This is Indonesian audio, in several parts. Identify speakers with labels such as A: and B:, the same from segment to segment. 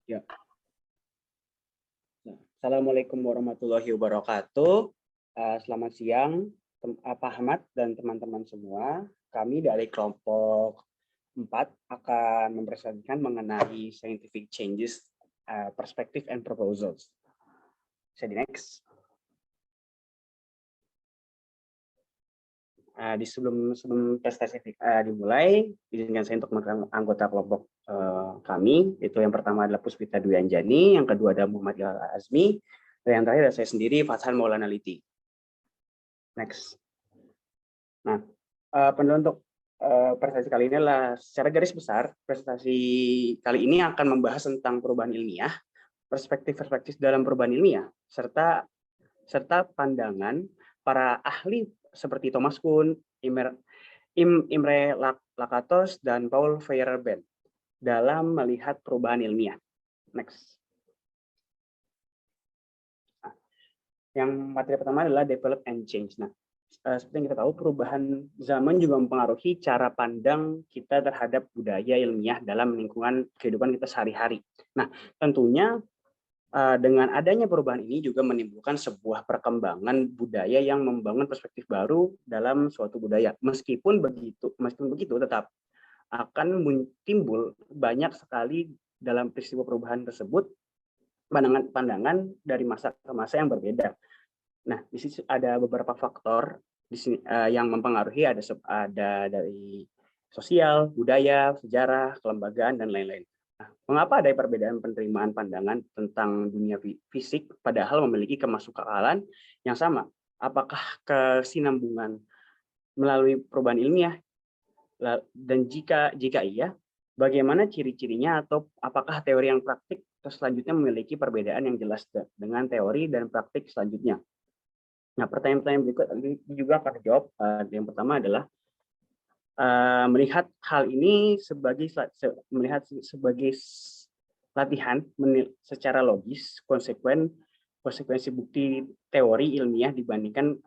A: Ya. Assalamualaikum warahmatullahi wabarakatuh. Selamat siang, Pak Ahmad dan teman-teman semua. Kami dari kelompok 4 akan mempresentasikan mengenai scientific changes, perspective and proposals. Bisa di next. Sebelum presentasi dimulai, izinkan saya untuk mengenalkan anggota kelompok kami. Itu yang pertama adalah Puspita Dwi Anjani, yang kedua ada Muhammad Ilham Azmi, dan yang terakhir ada saya sendiri, Fathan Maulana Liti. Next. Nah, untuk presentasi kali ini adalah secara garis besar, presentasi kali ini akan membahas tentang perubahan ilmiah, perspektif dalam perubahan ilmiah, serta pandangan para ahli seperti Thomas Kuhn, Imre Lakatos, dan Paul Feyerabend dalam melihat perubahan ilmiah. Next. Nah, yang materi pertama adalah develop and change. Nah, seperti yang kita tahu, perubahan zaman juga mempengaruhi cara pandang kita terhadap budaya ilmiah dalam lingkungan kehidupan kita sehari-hari. Nah, tentunya dengan adanya perubahan ini juga menimbulkan sebuah perkembangan budaya yang membangun perspektif baru dalam suatu budaya. Meskipun begitu tetap akan timbul banyak sekali dalam peristiwa perubahan tersebut pandangan dari masa ke masa yang berbeda. Nah, di sini ada beberapa faktor di sini yang mempengaruhi, ada dari sosial, budaya, sejarah, kelembagaan, dan lain-lain. Nah, mengapa ada perbedaan penerimaan pandangan tentang dunia fisik padahal memiliki kemasukalan yang sama? Apakah kesinambungan melalui perubahan ilmiah? Dan jika iya, bagaimana ciri-cirinya, atau apakah teori yang praktik selanjutnya memiliki perbedaan yang jelas dengan teori dan praktik selanjutnya? Nah, pertanyaan-pertanyaan berikut juga akan dijawab. Yang pertama adalah melihat hal ini sebagai latihan secara logis konsekuensi bukti teori ilmiah dibandingkan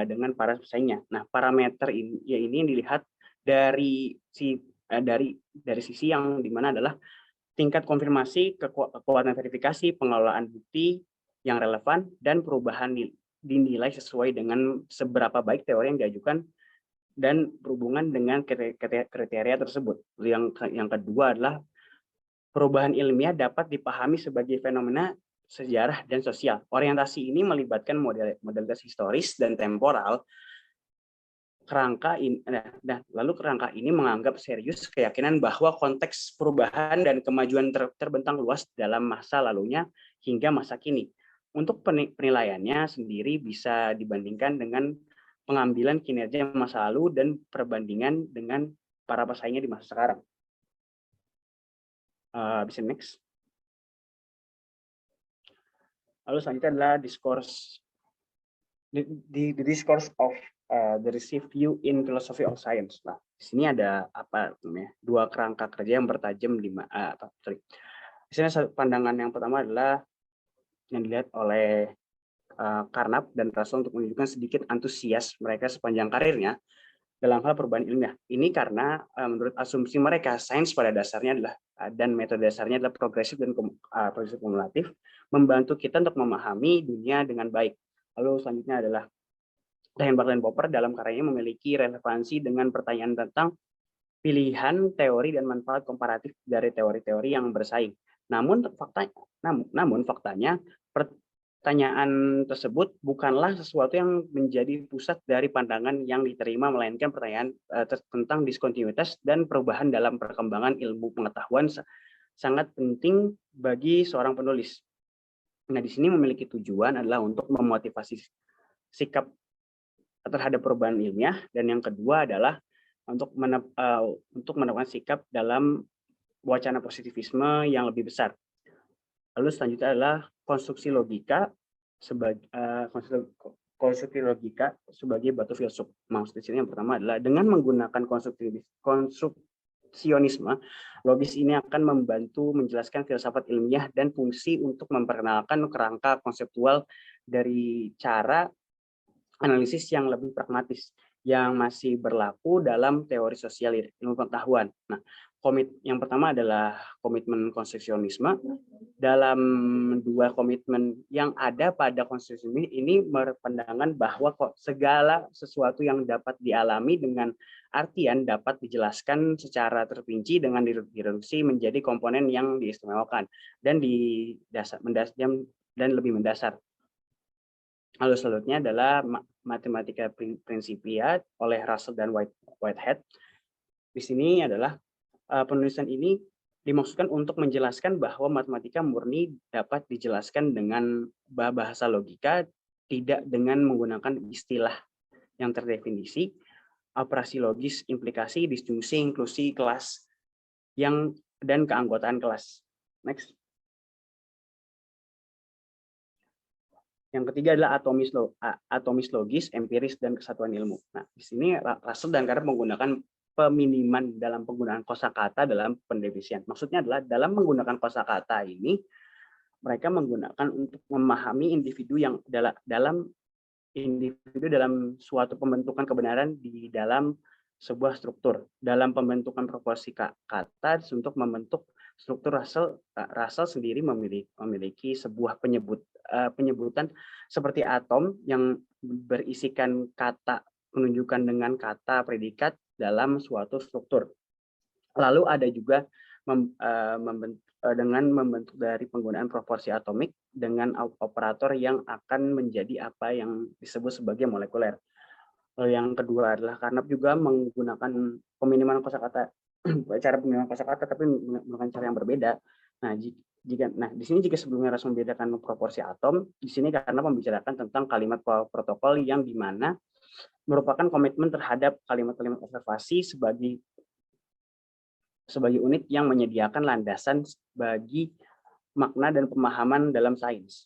A: dengan para pesaingnya. Nah, parameter ini dilihat dari sisi yang dimana adalah tingkat konfirmasi, kekuatan verifikasi, pengelolaan bukti yang relevan, dan perubahan dinilai sesuai dengan seberapa baik teori yang diajukan dan berhubungan dengan kriteria tersebut. Yang kedua adalah perubahan ilmiah dapat dipahami sebagai fenomena sejarah dan sosial. Orientasi ini melibatkan modalitas historis dan temporal. Kerangka ini menganggap serius keyakinan bahwa konteks perubahan dan kemajuan terbentang luas dalam masa lalunya hingga masa kini. Untuk penilaiannya sendiri bisa dibandingkan dengan pengambilan kinerja masa lalu dan perbandingan dengan para pesaingnya di masa sekarang. Bisa next. Lalu selanjutnya adalah discourse of the received view in philosophy of science. Nah, di sini ada dua kerangka kerja yang bertajam di Di sini pandangan yang pertama adalah yang dilihat oleh Carnap dan Russell untuk menunjukkan sedikit antusias mereka sepanjang karirnya dalam hal perubahan ilmiah. Ini karena menurut asumsi mereka, sains pada dasarnya adalah dan metode dasarnya adalah progresif dan progresif kumulatif, membantu kita untuk memahami dunia dengan baik. Lalu selanjutnya adalah Steinbach dan Popper dalam karyanya memiliki relevansi dengan pertanyaan tentang pilihan teori dan manfaat komparatif dari teori-teori yang bersaing. Namun faktanya pertanyaan tersebut bukanlah sesuatu yang menjadi pusat dari pandangan yang diterima, melainkan pertanyaan tentang diskontinuitas dan perubahan dalam perkembangan ilmu pengetahuan sangat penting bagi seorang penulis. Nah, di sini memiliki tujuan adalah untuk memotivasi sikap terhadap perubahan ilmiah, dan yang kedua adalah untuk menemukan sikap dalam wacana positivisme yang lebih besar. Lalu selanjutnya adalah konstruksi logika sebagai batu filsuf. Maksud di sini yang pertama adalah dengan menggunakan konstruksionisme, logis ini akan membantu menjelaskan filsafat ilmiah dan fungsi untuk memperkenalkan kerangka konseptual dari cara analisis yang lebih pragmatis yang masih berlaku dalam teori sosial ilmu pengetahuan. Nah, yang pertama adalah komitmen konstruksionisme. dalam dua komitmen yang ada pada konstitusi ini berpandangan bahwa kok segala sesuatu yang dapat dialami dengan artian dapat dijelaskan secara terperinci dengan direduksi menjadi komponen yang diistimewakan dan dan lebih mendasar. Lalu selanjutnya adalah matematika prinsipia oleh Russell dan Whitehead. Di sini adalah penulisan ini dimaksudkan untuk menjelaskan bahwa matematika murni dapat dijelaskan dengan bahasa logika, tidak dengan menggunakan istilah yang terdefinisi, operasi logis, implikasi, disjungsi, inklusi, kelas, dan keanggotaan kelas. Next. Yang ketiga adalah atomis logis, empiris, dan kesatuan ilmu. Nah, di sini Russell dan Carnap menggunakan peminiman dalam penggunaan kosakata dalam pendefinisian. Maksudnya adalah dalam menggunakan kosakata ini, mereka menggunakan untuk memahami individu yang dalam suatu pembentukan kebenaran di dalam sebuah struktur. Dalam pembentukan proporsi kata untuk membentuk struktur, Russell sendiri memiliki sebuah penyebutan seperti atom yang berisikan kata menunjukkan dengan kata predikat dalam suatu struktur. Lalu ada juga dengan membentuk dari penggunaan proporsi atomik dengan operator yang akan menjadi apa yang disebut sebagai molekuler. Lalu yang kedua adalah Carnap juga menggunakan peminiman kosakata, cara peminiman kosakata tapi menggunakan cara yang berbeda. Nah, di sini jika sebelumnya Russell membedakan proporsi atom, di sini Carnap membicarakan tentang kalimat protokol yang di mana merupakan komitmen terhadap kalimat-kalimat observasi sebagai unit yang menyediakan landasan bagi makna dan pemahaman dalam sains.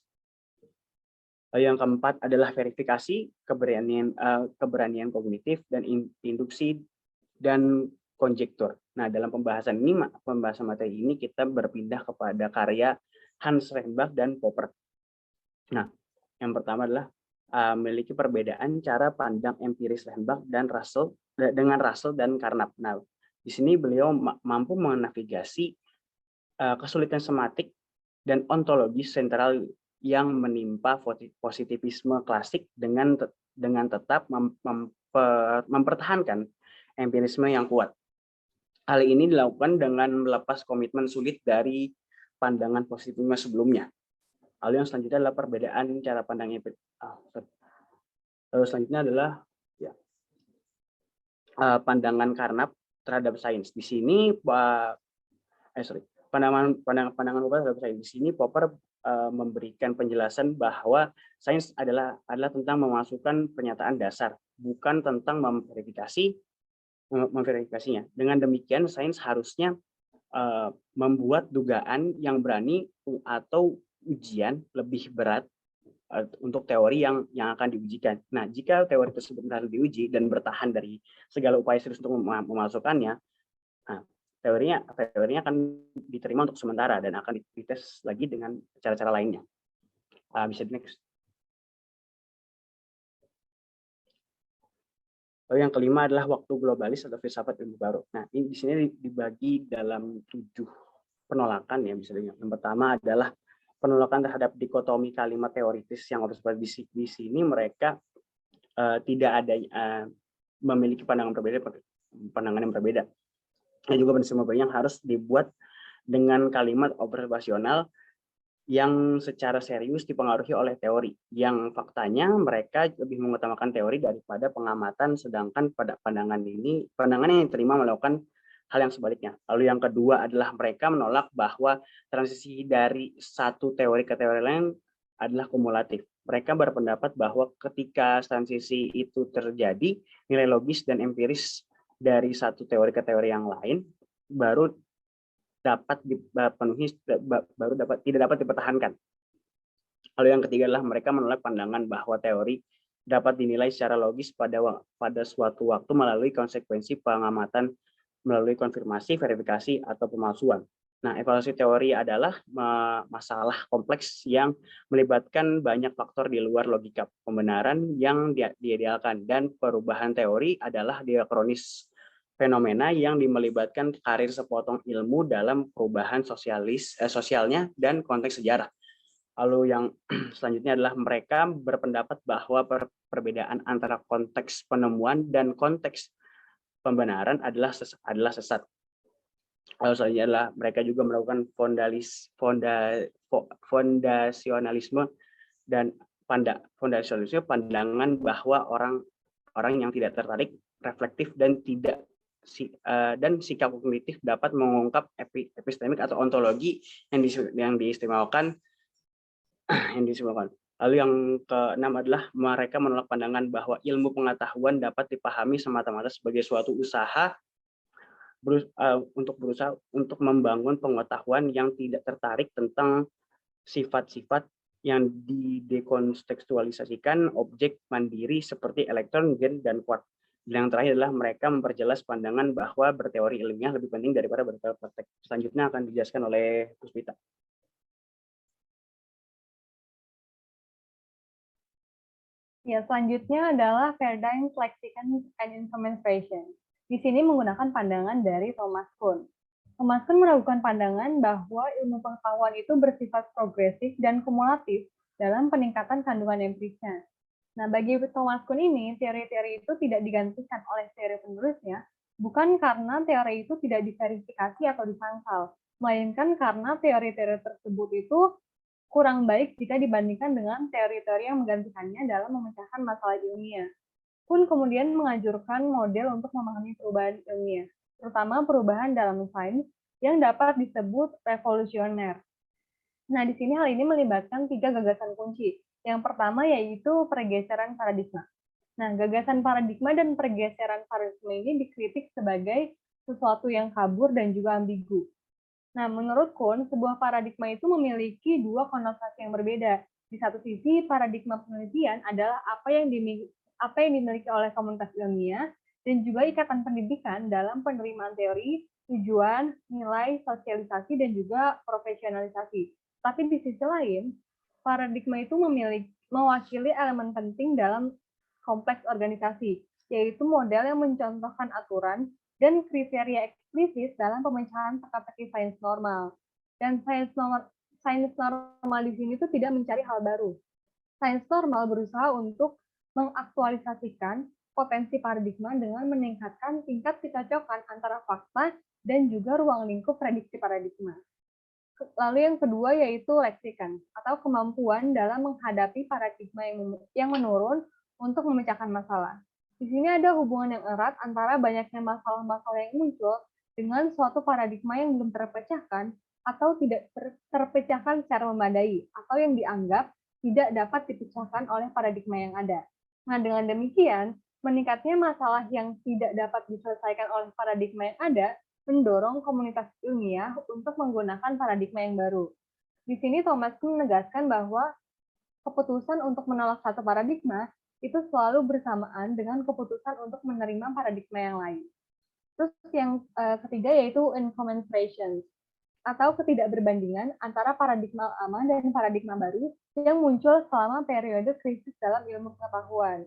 A: Yang keempat adalah verifikasi, keberanian kognitif, dan induksi dan konjektur. Nah, dalam pembahasan materi ini kita berpindah kepada karya Hans Reinbach dan Popper. Nah, yang pertama adalah memiliki perbedaan cara pandang empiris Reinbach dan Russell dan Carnap. Nah, di sini beliau mampu menavigasi kesulitan sematik dan ontologis sentral yang menimpa positivisme klasik dengan tetap mempertahankan empirisme yang kuat. Hal ini dilakukan dengan melepas komitmen sulit dari pandangan positivisme sebelumnya. Lalu yang selanjutnya adalah perbedaan cara pandang empiris. Lalu selanjutnya adalah pandangan Carnap terhadap sains. Di sini pandangan Popper terhadap sains. Di sini Popper memberikan penjelasan bahwa sains adalah tentang memasukkan pernyataan dasar, bukan tentang memverifikasinya. Dengan demikian, sains harusnya membuat dugaan yang berani atau ujian lebih berat untuk teori yang akan diujikan. Nah, jika teori tersebut berhasil diuji dan bertahan dari segala upaya serius untuk memasukkannya, nah, teorinya akan diterima untuk sementara dan akan dites lagi dengan cara-cara lainnya. Bisa next. Lalu yang kelima adalah waktu globalis atau filsafat ilmu baru. Nah, ini di sini dibagi dalam 7 penolakan ya, bisa dilihat. Yang pertama adalah penolakan terhadap dikotomi kalimat teoritis yang observasi. Di sini mereka tidak ada memiliki pandangan yang berbeda. Dan juga prinsip yang harus dibuat dengan kalimat observasional yang secara serius dipengaruhi oleh teori. Yang faktanya mereka lebih mengutamakan teori daripada pengamatan, sedangkan pada pandangan yang diterima melakukan hal yang sebaliknya. Lalu yang kedua adalah mereka menolak bahwa transisi dari satu teori ke teori lain adalah kumulatif. Mereka berpendapat bahwa ketika transisi itu terjadi, nilai logis dan empiris dari satu teori ke teori yang lain baru dapat dipenuhi, tidak dapat dipertahankan. Lalu yang ketiga adalah mereka menolak pandangan bahwa teori dapat dinilai secara logis pada suatu waktu melalui konsekuensi pengamatan melalui konfirmasi, verifikasi, atau pemalsuan. Nah, evaluasi teori adalah masalah kompleks yang melibatkan banyak faktor di luar logika pembenaran yang diidealkan, dan perubahan teori adalah diakronis fenomena yang melibatkan karir sepotong ilmu dalam perubahan sosialnya dan konteks sejarah. Lalu yang selanjutnya adalah mereka berpendapat bahwa perbedaan antara konteks penemuan dan konteks pembenaran adalah sesat. Lalu selanjutnya adalah mereka juga melakukan fondasionalisme dan pandangan bahwa orang yang tidak tertarik, reflektif dan sikap kognitif dapat mengungkap epistemik atau ontologi yang diistimewakan. Lalu yang keenam adalah mereka menolak pandangan bahwa ilmu pengetahuan dapat dipahami semata-mata sebagai suatu usaha untuk membangun pengetahuan yang tidak tertarik tentang sifat-sifat yang didekontekstualisasikan objek mandiri seperti elektron, gen, dan quark. Dan yang terakhir adalah mereka memperjelas pandangan bahwa berteori ilmiah lebih penting daripada berpraktek. Selanjutnya akan dijelaskan oleh Puspita.
B: Ya, selanjutnya adalah paradigm lexicon and instrumentation. Di sini menggunakan pandangan dari Thomas Kuhn. Thomas Kuhn meragukan pandangan bahwa ilmu pengetahuan itu bersifat progresif dan kumulatif dalam peningkatan kandungan empirisnya. Nah, bagi Thomas Kuhn ini, teori-teori itu tidak digantikan oleh teori penerusnya, bukan karena teori itu tidak diverifikasi atau disangkal, melainkan karena teori-teori tersebut itu kurang baik jika dibandingkan dengan teori-teori yang menggantikannya dalam memecahkan masalah ilmiah. Kuhn kemudian menganjurkan model untuk memahami perubahan ilmiah, terutama perubahan dalam sains yang dapat disebut revolusioner. Nah, di sini hal ini melibatkan 3 gagasan kunci. Yang pertama yaitu pergeseran paradigma. Nah, gagasan paradigma dan pergeseran paradigma ini dikritik sebagai sesuatu yang kabur dan juga ambigu. Nah, menurut Kuhn, sebuah paradigma itu memiliki 2 konotasi yang berbeda. Di satu sisi, paradigma penelitian adalah apa yang dimiliki oleh komunitas ilmiah dan juga ikatan pendidikan dalam penerimaan teori, tujuan, nilai, sosialisasi, dan juga profesionalisasi. Tapi di sisi lain, paradigma itu mewakili elemen penting dalam kompleks organisasi, yaitu model yang mencontohkan aturan dan kriteria eksplisit dalam pemecahan teka-teki sains normal. Dan sains normal di sini itu tidak mencari hal baru. Sains normal berusaha untuk mengaktualisasikan potensi paradigma dengan meningkatkan tingkat kecocokan antara fakta dan juga ruang lingkup prediksi paradigma. Lalu yang kedua yaitu leksikon atau kemampuan dalam menghadapi paradigma yang menurun untuk memecahkan masalah. Di sini ada hubungan yang erat antara banyaknya masalah-masalah yang muncul dengan suatu paradigma yang belum terpecahkan atau tidak terpecahkan secara memadai atau yang dianggap tidak dapat dipecahkan oleh paradigma yang ada. Nah, dengan demikian, meningkatnya masalah yang tidak dapat diselesaikan oleh paradigma yang ada mendorong komunitas ilmiah untuk menggunakan paradigma yang baru. Di sini Thomas Kuhn menegaskan bahwa keputusan untuk menolak satu paradigma itu selalu bersamaan dengan keputusan untuk menerima paradigma yang lain. Terus yang ketiga yaitu incommensuration atau ketidakberbandingan antara paradigma lama dan paradigma baru yang muncul selama periode krisis dalam ilmu pengetahuan.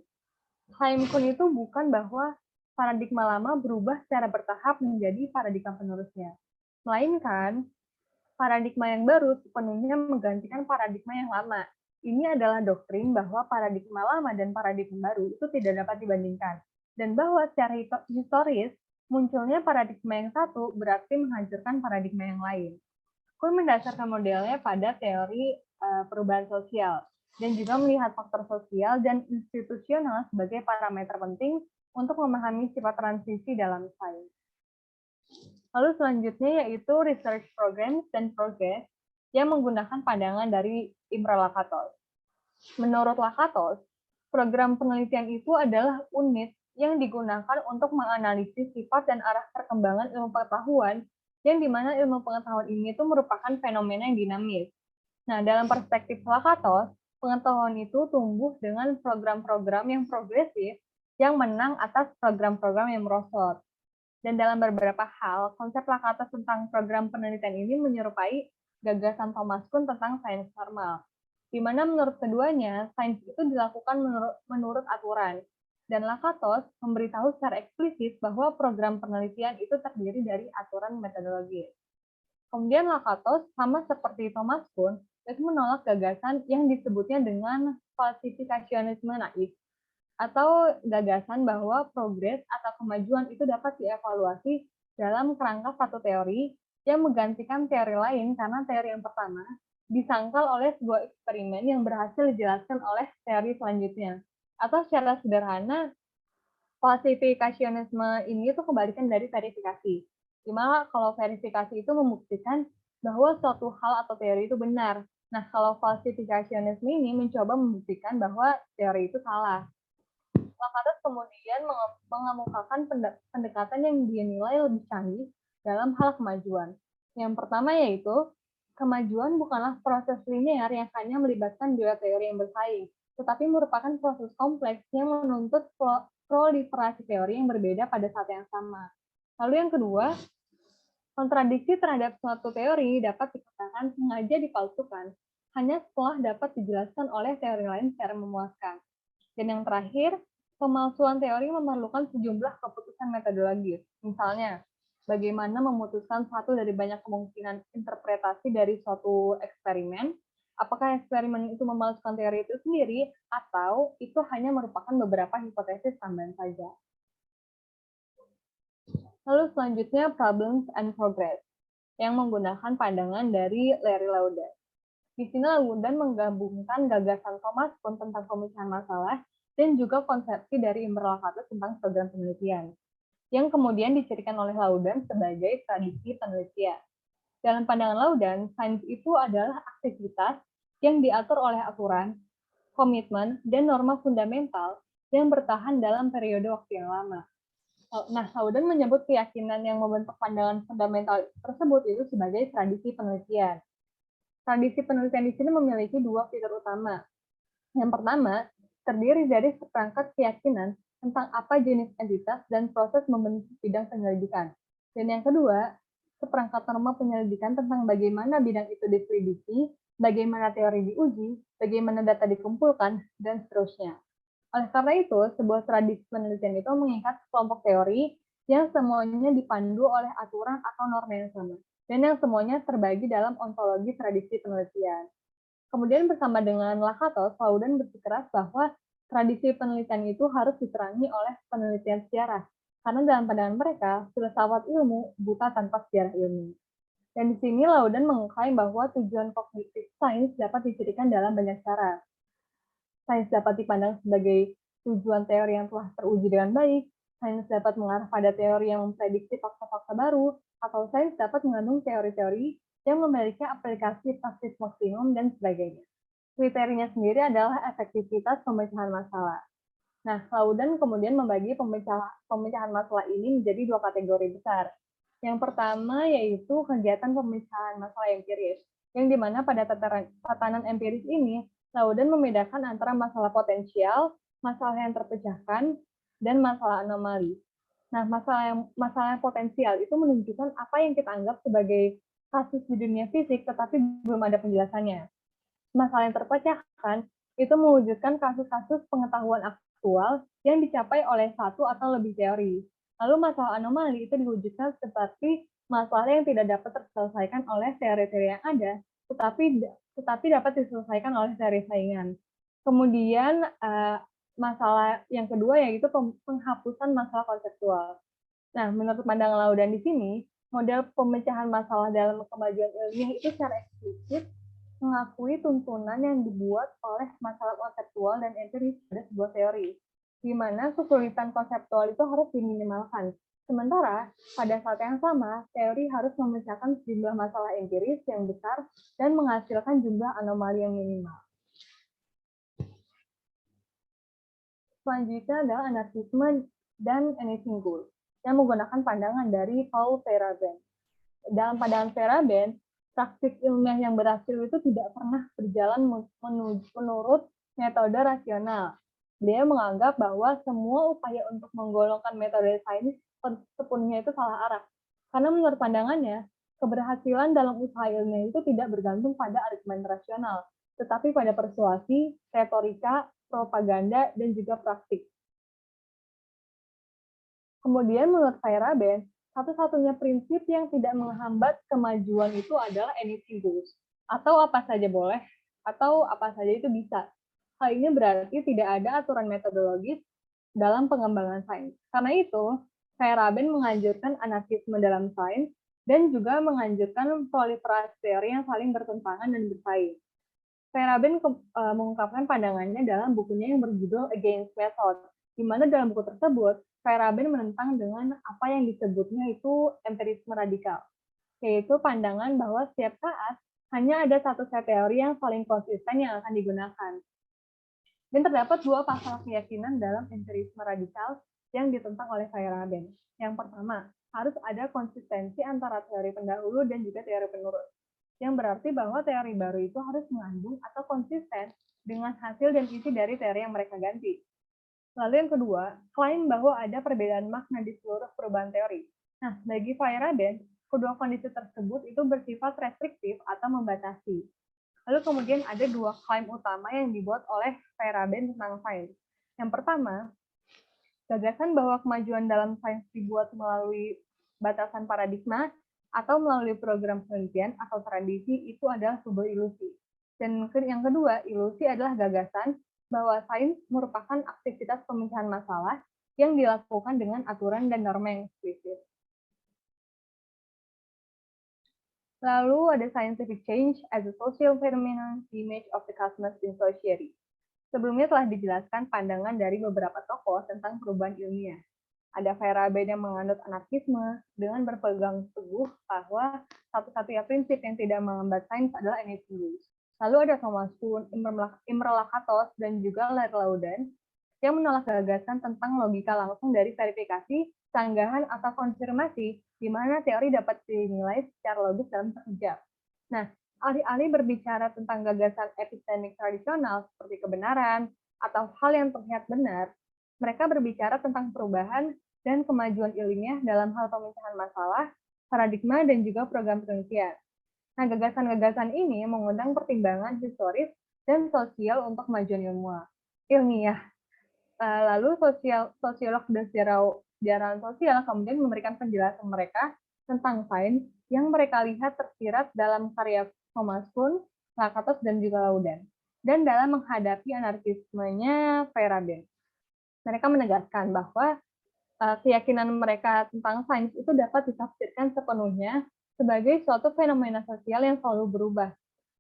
B: Klaim Kuhn itu bukan bahwa paradigma lama berubah secara bertahap menjadi paradigma penerusnya, melainkan paradigma yang baru sepenuhnya menggantikan paradigma yang lama. Ini adalah doktrin bahwa paradigma lama dan paradigma baru itu tidak dapat dibandingkan, dan bahwa secara historis munculnya paradigma yang satu berarti menghancurkan paradigma yang lain. Kuhn mendasarkan modelnya pada teori perubahan sosial dan juga melihat faktor sosial dan institusional sebagai parameter penting untuk memahami sifat transisi dalam sains. Lalu selanjutnya yaitu research programs dan progress yang menggunakan pandangan dari Imre Lakatos. Menurut Lakatos, program penelitian itu adalah unit yang digunakan untuk menganalisis sifat dan arah perkembangan ilmu pengetahuan yang dimana ilmu pengetahuan ini itu merupakan fenomena yang dinamis. Nah, dalam perspektif Lakatos, pengetahuan itu tumbuh dengan program-program yang progresif yang menang atas program-program yang merosot. Dan dalam beberapa hal, konsep Lakatos tentang program penelitian ini menyerupai gagasan Thomas Kuhn tentang sains normal, di mana menurut keduanya, sains itu dilakukan menurut aturan. Dan Lakatos memberitahu secara eksplisit bahwa program penelitian itu terdiri dari aturan metodologi. Kemudian Lakatos, sama seperti Thomas Kuhn, itu menolak gagasan yang disebutnya dengan falsifikasionisme naif, atau gagasan bahwa progres atau kemajuan itu dapat dievaluasi dalam kerangka satu teori yang menggantikan teori lain karena teori yang pertama disangkal oleh sebuah eksperimen yang berhasil dijelaskan oleh teori selanjutnya. Atau secara sederhana, falsifikasionisme ini itu kebalikan dari verifikasi. Di mana kalau verifikasi itu membuktikan bahwa suatu hal atau teori itu benar. Nah, kalau falsifikasionisme ini mencoba membuktikan bahwa teori itu salah. Lakatos kemudian mengemukakan pendekatan yang dinilai lebih canggih dalam hal kemajuan. Yang pertama yaitu, kemajuan bukanlah proses linear yang hanya melibatkan dua teori yang bersaing, tetapi merupakan proses kompleks yang menuntut proliferasi teori yang berbeda pada saat yang sama. Lalu yang kedua, kontradiksi terhadap suatu teori dapat dikatakan sengaja dipalsukan hanya setelah dapat dijelaskan oleh teori lain secara memuaskan. Dan yang terakhir, pemalsuan teori memerlukan sejumlah keputusan metodologis. Misalnya, bagaimana memutuskan satu dari banyak kemungkinan interpretasi dari suatu eksperimen, apakah eksperimen itu memalsukan teori itu sendiri, atau itu hanya merupakan beberapa hipotesis tambahan saja. Lalu selanjutnya, problems and progress, yang menggunakan pandangan dari Larry Laudan. Di sini Laudan menggabungkan gagasan Thomas Kuhn tentang pemecahan masalah dan juga konsepsi dari Imre Lakatos tentang program penelitian, yang kemudian dicirikan oleh Laudan sebagai tradisi penelitian. Dalam pandangan Laudan, sains itu adalah aktivitas yang diatur oleh aturan, komitmen, dan norma fundamental yang bertahan dalam periode waktu yang lama. Nah, Laudan menyebut keyakinan yang membentuk pandangan fundamental tersebut itu sebagai tradisi penelitian. Tradisi penelitian di sini memiliki dua fitur utama. Yang pertama, terdiri dari seperangkat keyakinan tentang apa jenis entitas dan proses membentuk bidang penyelidikan. Dan yang kedua, seperangkat norma penyelidikan tentang bagaimana bidang itu diselidiki, bagaimana teori diuji, bagaimana data dikumpulkan, dan seterusnya. Oleh karena itu, sebuah tradisi penelitian itu mengikat kelompok teori yang semuanya dipandu oleh aturan atau norma yang sama, dan yang semuanya terbagi dalam ontologi tradisi penelitian. Kemudian bersama dengan Lakatos, Laudan bersikeras bahwa tradisi penelitian itu harus diterangi oleh penelitian sejarah, karena dalam pandangan mereka, filsafat ilmu buta tanpa sejarah ilmu. Dan di sini Laudan mengklaim bahwa tujuan kognitif sains dapat dicirikan dalam banyak cara. Sains dapat dipandang sebagai tujuan teori yang telah teruji dengan baik, sains dapat mengarah pada teori yang memprediksi fakta-fakta baru, atau sains dapat mengandung teori-teori yang memiliki aplikasi praktis maksimum, dan sebagainya. Kriterianya sendiri adalah efektivitas pemecahan masalah. Nah, Laudan kemudian membagi pemecahan masalah ini menjadi dua kategori besar. Yang pertama yaitu kegiatan pemecahan masalah empiris, yang dimana pada tatanan empiris ini, Laudan membedakan antara masalah potensial, masalah yang terpecahkan, dan masalah anomali. Nah, masalah yang potensial itu menunjukkan apa yang kita anggap sebagai kasus di dunia fisik, tetapi belum ada penjelasannya. Masalah yang terpecahkan itu mewujudkan kasus-kasus pengetahuan aktual yang dicapai oleh satu atau lebih teori. Lalu masalah anomali itu diwujudkan seperti masalah yang tidak dapat terselesaikan oleh teori-teori yang ada, tetapi dapat diselesaikan oleh teori saingan. Kemudian masalah yang kedua yaitu penghapusan masalah konseptual. Nah, menurut pandangan Laudan di sini, model pemecahan masalah dalam kemajuan ilmiah itu secara eksplisit mengakui tuntunan yang dibuat oleh masalah konseptual dan empiris pada sebuah teori, di mana kesulitan konseptual itu harus diminimalkan. Sementara, pada saat yang sama, teori harus memecahkan sejumlah masalah empiris yang besar dan menghasilkan jumlah anomali yang minimal. Selanjutnya adalah anarkisme dan anything goes, yang menggunakan pandangan dari Paul Feyerabend. Dalam pandangan Feyerabend, praktik ilmiah yang berhasil itu tidak pernah berjalan menurut metode rasional. Beliau menganggap bahwa semua upaya untuk menggolongkan metode sains sepenuhnya itu salah arah. Karena menurut pandangannya, keberhasilan dalam usaha ilmiah itu tidak bergantung pada argumen rasional, tetapi pada persuasi, retorika, propaganda, dan juga praktik. Kemudian menurut Feyerabend, satu-satunya prinsip yang tidak menghambat kemajuan itu adalah anything goes, atau apa saja boleh, atau apa saja itu bisa. Hal ini berarti tidak ada aturan metodologis dalam pengembangan sains. Karena itu, Feyerabend menganjurkan anarkisme dalam sains dan juga menganjurkan proliferasi teori yang saling bertentangan dan bersaing. Feyerabend mengungkapkan pandangannya dalam bukunya yang berjudul Against Method, di mana dalam buku tersebut, Feyerabend menentang dengan apa yang disebutnya itu empirisme radikal, yaitu pandangan bahwa setiap saat hanya ada satu set teori yang saling konsisten yang akan digunakan. Dan terdapat dua pasal keyakinan dalam empirisme radikal yang ditentang oleh Feyerabend. Yang pertama, harus ada konsistensi antara teori pendahulu dan juga teori penerus, yang berarti bahwa teori baru itu harus mengandung atau konsisten dengan hasil dan isi dari teori yang mereka ganti. Lalu yang kedua, klaim bahwa ada perbedaan makna di seluruh perubahan teori. Nah, bagi Feyerabend, kedua kondisi tersebut itu bersifat restriktif atau membatasi. Lalu kemudian ada dua klaim utama yang dibuat oleh Feyerabend tentang sains. Yang pertama, gagasan bahwa kemajuan dalam sains dibuat melalui batasan paradigma atau melalui program penelitian atau tradisi itu adalah sebuah ilusi. Dan yang kedua, ilusi adalah gagasan bahwa sains merupakan aktivitas pemecahan masalah yang dilakukan dengan aturan dan norma yang eksplisit. Lalu ada scientific change as a social phenomenon, image of the cosmos in society. Sebelumnya telah dijelaskan pandangan dari beberapa tokoh tentang perubahan ilmiah. Ada Feyerabend yang menganut anarkisme dengan berpegang teguh bahwa satu-satunya prinsip yang tidak menghambat sains adalah anything goes. Lalu ada Thomas Kuhn, Imre Lakatos, dan juga Larry Laudan yang menolak gagasan tentang logika langsung dari verifikasi, sanggahan, atau konfirmasi, di mana teori dapat dinilai secara logis dalam sekejap. Nah, alih-alih berbicara tentang gagasan epistemik tradisional seperti kebenaran atau hal yang terlihat benar, mereka berbicara tentang perubahan dan kemajuan ilmiah dalam hal pemecahan masalah, paradigma, dan juga program penelitian. Nah, gagasan-gagasan ini mengundang pertimbangan historis dan sosial untuk kemajuan ilmiah. Lalu sosiolog dan sejarawan sosial kemudian memberikan penjelasan mereka tentang sains yang mereka lihat tersirat dalam karya Thomas Kuhn, Lakatos, dan juga Laudan. Dan dalam menghadapi anarkismenya Feyerabend, mereka menegaskan bahwa keyakinan mereka tentang sains itu dapat ditafsirkan sepenuhnya sebagai suatu fenomena sosial yang selalu berubah.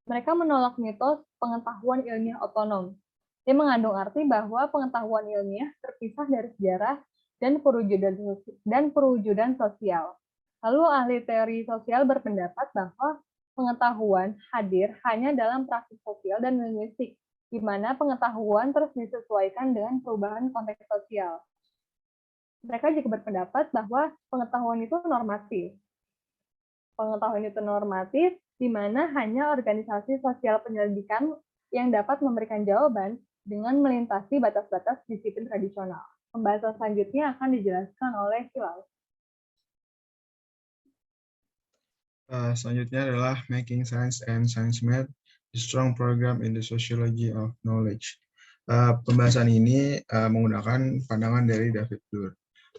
B: Mereka menolak mitos pengetahuan ilmiah otonom, yang mengandung arti bahwa pengetahuan ilmiah terpisah dari sejarah dan perwujudan sosial. Lalu ahli teori sosial berpendapat bahwa pengetahuan hadir hanya dalam praktik sosial dan linguistik, di mana pengetahuan terus disesuaikan dengan perubahan konteks sosial. Mereka juga berpendapat bahwa pengetahuan itu normatif. Pengetahuan itu normatif, di mana hanya organisasi sosial penyelidikan yang dapat memberikan jawaban dengan melintasi batas-batas disiplin tradisional. Pembahasan selanjutnya akan dijelaskan oleh Hilal.
C: Selanjutnya adalah Making Science and Science Math, the Strong Program in the Sociology of Knowledge. Pembahasan ini menggunakan pandangan dari David Bloor.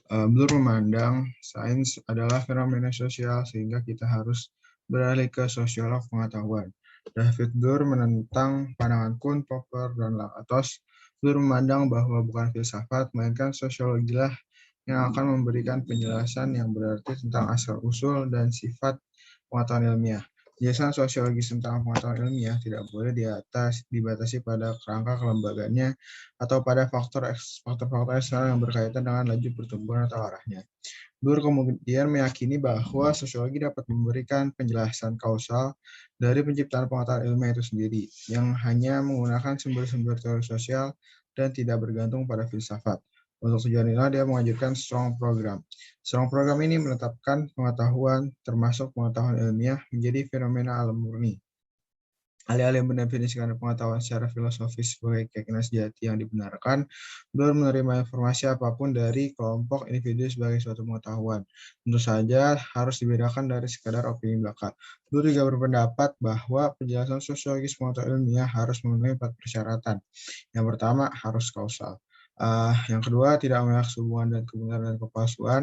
C: Bloor memandang sains adalah fenomena sosial sehingga kita harus beralih ke sosiolog pengetahuan. David Bloor menentang pandangan Kuhn, Popper, dan Lakatos. Bloor memandang bahwa bukan filsafat, melainkan sosiologilah yang akan memberikan penjelasan yang berarti tentang asal-usul dan sifat pengetahuan ilmiah. Penjelasan sosiologis tentang pengetahuan ilmiah tidak boleh dibatasi pada kerangka kelembagaannya atau pada faktor-faktor eksternal yang berkaitan dengan laju pertumbuhan atau arahnya. Bloor kemudian meyakini bahwa sosiologi dapat memberikan penjelasan kausal dari penciptaan pengetahuan ilmiah itu sendiri, yang hanya menggunakan sumber-sumber teori sosial dan tidak bergantung pada filsafat. Untuk tujuan inilah dia mengajukan Strong Program. Strong Program ini menetapkan pengetahuan, termasuk pengetahuan ilmiah, menjadi fenomena alam murni. Alih-alih mendefinisikan pengetahuan secara filosofis sebagai keyakinan sejati yang dibenarkan, Bloor menerima informasi apapun dari kelompok individu sebagai suatu pengetahuan. Tentu saja harus dibedakan dari sekadar opini belaka. Bloor juga berpendapat bahwa penjelasan sosiologis pengetahuan ilmiah harus memenuhi 4 persyaratan. Yang pertama, harus kausal. Yang kedua, tidak memihak hubungan dan kebenaran dan kepalsuan.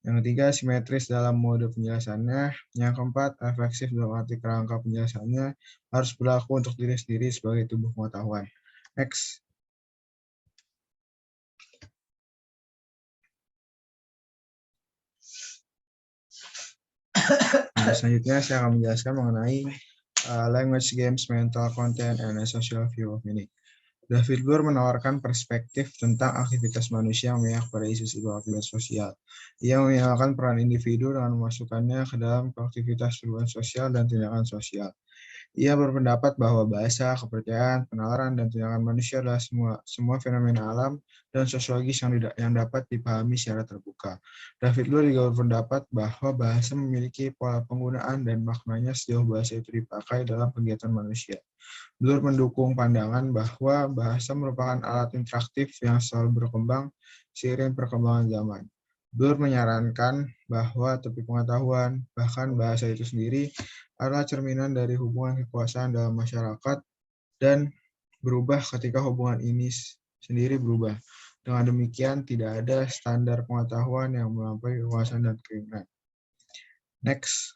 C: Yang ketiga, simetris dalam mode penjelasannya. Yang keempat, refleksif dalam arti kerangka penjelasannya harus berlaku untuk diri sendiri sebagai tubuh pengetahuan. Next. Selanjutnya saya akan menjelaskan mengenai language games, mental content, and a social view of meaning. David Bloor menawarkan perspektif tentang aktivitas manusia yang memihak pada isu-isu aktivitas sosial. Ia menyamakan peran individu dengan memasukkannya ke dalam aktivitas perubahan sosial dan tindakan sosial. Ia berpendapat bahwa bahasa, kepercayaan, penalaran, dan tindakan manusia adalah semua fenomena alam dan sosiologis yang dapat dipahami secara terbuka. David Bloor juga berpendapat bahwa bahasa memiliki pola penggunaan dan maknanya sejauh bahasa itu dipakai dalam kegiatan manusia. Bloor mendukung pandangan bahwa bahasa merupakan alat interaktif yang selalu berkembang seiring perkembangan zaman. Bloor menyarankan bahwa topik pengetahuan, bahkan bahasa itu sendiri, adalah cerminan dari hubungan kekuasaan dalam masyarakat dan berubah ketika hubungan ini sendiri berubah. Dengan demikian, tidak ada standar pengetahuan yang melampaui kekuasaan dan keinginan. Next.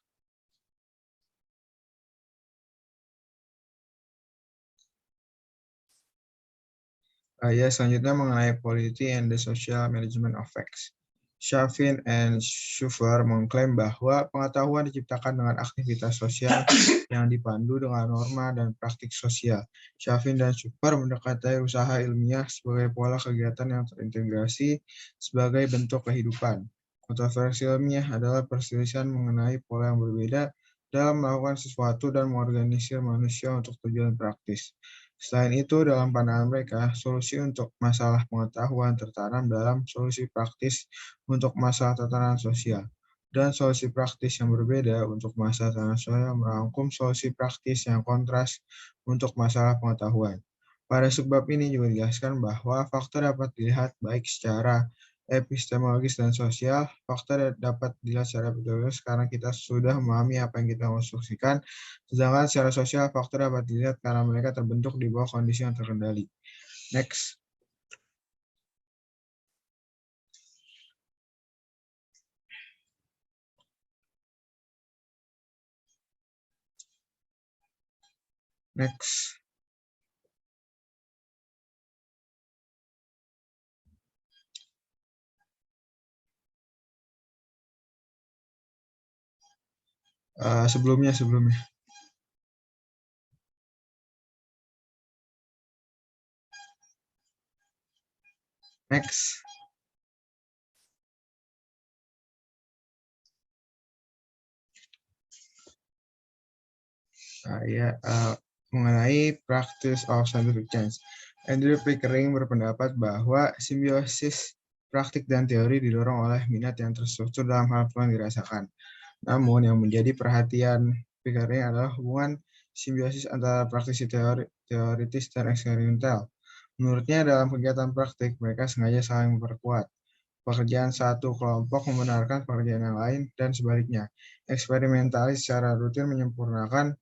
C: Selanjutnya mengenai Polity and the Social Management of Facts. Schaffin and Schufer mengklaim bahwa pengetahuan diciptakan dengan aktivitas sosial yang dipandu dengan norma dan praktik sosial. Schaffin dan Schufer mendekati usaha ilmiah sebagai pola kegiatan yang terintegrasi sebagai bentuk kehidupan. Kontroversi ilmiah adalah perselisihan mengenai pola yang berbeda dalam melakukan sesuatu dan mengorganisir manusia untuk tujuan praktis. Selain itu, dalam pandangan mereka, solusi untuk masalah pengetahuan tertanam dalam solusi praktis untuk masalah tatanan sosial. Dan solusi praktis yang berbeda untuk masalah tatanan sosial merangkum solusi praktis yang kontras untuk masalah pengetahuan. Pada sebab ini juga dijelaskan bahwa fakta dapat dilihat baik secara epistemologis dan sosial. Fakta dapat dilihat secara epistemologis karena kita sudah memahami apa yang kita konstruksikan, sedangkan secara sosial fakta dapat dilihat karena mereka terbentuk di bawah kondisi yang terkendali. Next. Next. Sebelumnya. Next. Mengenai practice of scientific change. Andrew Pickering berpendapat bahwa simbiosis praktik dan teori didorong oleh minat yang terstruktur dalam hal yang dirasakan. Namun yang menjadi perhatian Pickering adalah hubungan simbiosis antara praktisi teoritis dan eksperimental. Menurutnya dalam kegiatan praktik mereka sengaja saling memperkuat. Pekerjaan satu kelompok membenarkan pekerjaan yang lain dan sebaliknya. Eksperimentalis secara rutin menyempurnakan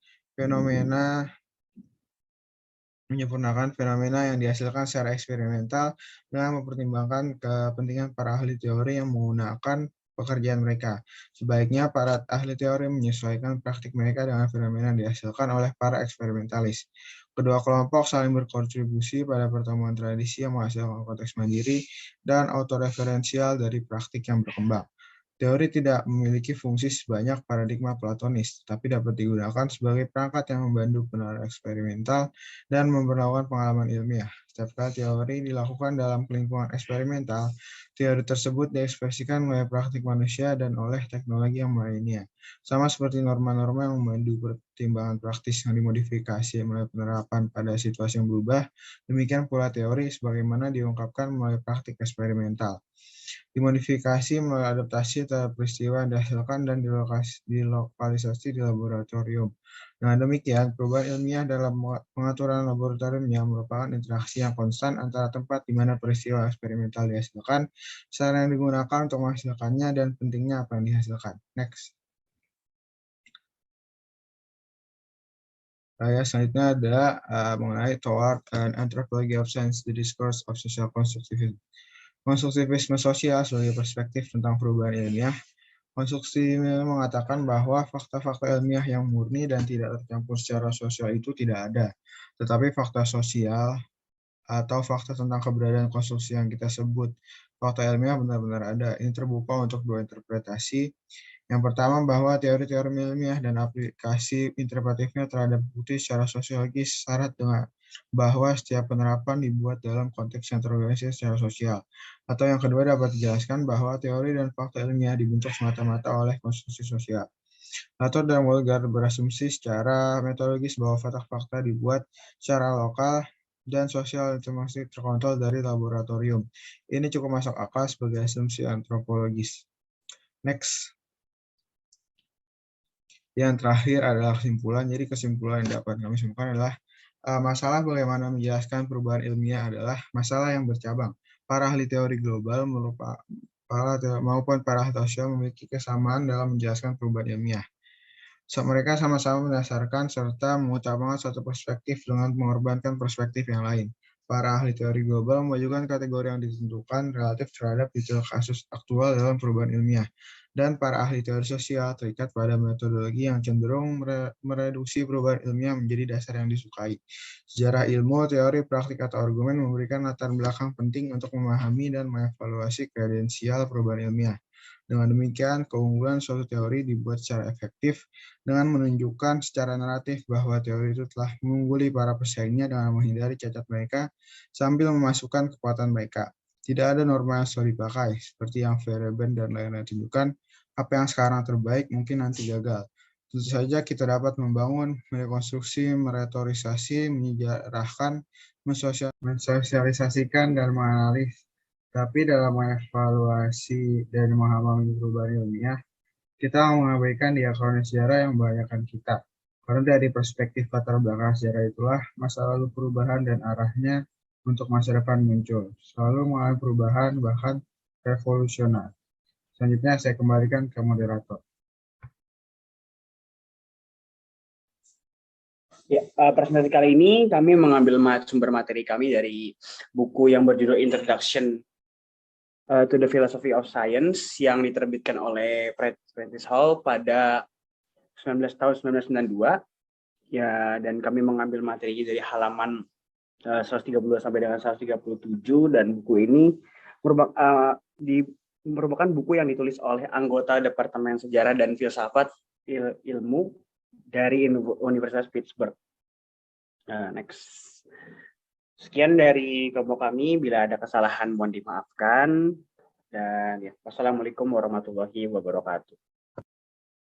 C: fenomena yang dihasilkan secara eksperimental dengan mempertimbangkan kepentingan para ahli teori yang menggunakan pekerjaan mereka. Sebaiknya para ahli teori menyesuaikan praktik mereka dengan fenomena yang dihasilkan oleh para eksperimentalis. Kedua kelompok saling berkontribusi pada pertemuan tradisi yang menghasilkan konteks mandiri dan autoreferensial dari praktik yang berkembang. Teori tidak memiliki fungsi sebanyak paradigma Platonis, tapi dapat digunakan sebagai perangkat yang membantu penelitian eksperimental dan memperlakukan pengalaman ilmiah. Setiap kali teori dilakukan dalam lingkungan eksperimental, teori tersebut diekspresikan oleh praktik manusia dan oleh teknologi yang lainnya. Sama seperti norma-norma yang membantu pertimbangan praktis yang dimodifikasi melalui penerapan pada situasi yang berubah, demikian pula teori sebagaimana diungkapkan melalui praktik eksperimental. Dimodifikasi melalui adaptasi terhadap peristiwa yang dihasilkan dan dilokalisasi di laboratorium. Dengan demikian, perubahan ilmiah dalam pengaturan laboratoriumnya merupakan interaksi yang konstan antara tempat di mana peristiwa eksperimental dihasilkan, cara yang digunakan untuk menghasilkannya, dan pentingnya apa yang dihasilkan. Next. Selanjutnya ada mengenai Toward an Anthropology of Science, the Discourse of Social Constructivism. Konstruktivisme sosial sebagai perspektif tentang perubahan ilmiah. Konstruksi mengatakan bahwa fakta-fakta ilmiah yang murni dan tidak tercampur secara sosial itu tidak ada. Tetapi fakta sosial atau fakta tentang keberadaan konstruksi yang kita sebut fakta ilmiah benar-benar ada. Ini terbuka untuk dua interpretasi. Yang pertama, bahwa teori-teori ilmiah dan aplikasi interpretifnya terhadap bukti secara sosiologis syarat dengan bahwa setiap penerapan dibuat dalam konteks yang terorganisir secara sosial. Atau yang kedua, dapat dijelaskan bahwa teori dan fakta ilmiah dibentuk semata-mata oleh konstruksi sosial. Atau dan Wolgar berasumsi secara metodologis bahwa fakta-fakta dibuat secara lokal dan sosial termasuk terkontrol dari laboratorium. Ini cukup masuk akal sebagai asumsi antropologis. Next. Yang terakhir adalah kesimpulan. Jadi kesimpulan yang dapat kami simpulkan adalah masalah bagaimana menjelaskan perubahan ilmiah adalah masalah yang bercabang. Para ahli teori global maupun para ahli sosial memiliki kesamaan dalam menjelaskan perubahan ilmiah. Mereka sama-sama mendasarkan serta mengutamakan suatu perspektif dengan mengorbankan perspektif yang lain. Para ahli teori global memajukan kategori yang ditentukan relatif terhadap detail kasus aktual dalam perubahan ilmiah. Dan para ahli teori sosial terikat pada metodologi yang cenderung mereduksi perubahan ilmiah menjadi dasar yang disukai. Sejarah ilmu, teori, praktik, atau argumen memberikan latar belakang penting untuk memahami dan mengevaluasi kredensial perubahan ilmiah. Dengan demikian, keunggulan suatu teori dibuat secara efektif dengan menunjukkan secara naratif bahwa teori itu telah mengungguli para pesaingnya dengan menghindari cacat mereka sambil memasukkan kekuatan mereka. Tidak ada norma yang selalu dipakai, seperti yang Feyerabend dan lain-lain tunjukkan, apa yang sekarang terbaik mungkin nanti gagal. Tentu saja kita dapat membangun, merekonstruksi, meretorisasi, menyejarahkan, mensosialisasikan, dan menganalisis. Tapi dalam mengevaluasi dan memahami perubahan ilmiah, kita mengabaikan diakronis sejarah yang membahayakan kita. Karena dari perspektif latar belakang sejarah itulah masa lalu perubahan dan arahnya untuk masa depan muncul. Selalu mengalami perubahan, bahkan revolusioner. Selanjutnya saya kembalikan ke moderator.
A: Ya, presentasi kali ini kami mengambil sumber materi kami dari buku yang berjudul Introduction to the Philosophy of Science yang diterbitkan oleh Prentice Hall pada 1992. Ya, dan kami mengambil materi dari halaman 132 sampai dengan 137, dan buku ini merupakan buku yang ditulis oleh anggota Departemen Sejarah dan Filsafat Ilmu dari Universitas Pittsburgh. Next. Sekian dari kelompok kami. Bila ada kesalahan mohon dimaafkan. Dan ya, wassalamualaikum warahmatullahi wabarakatuh.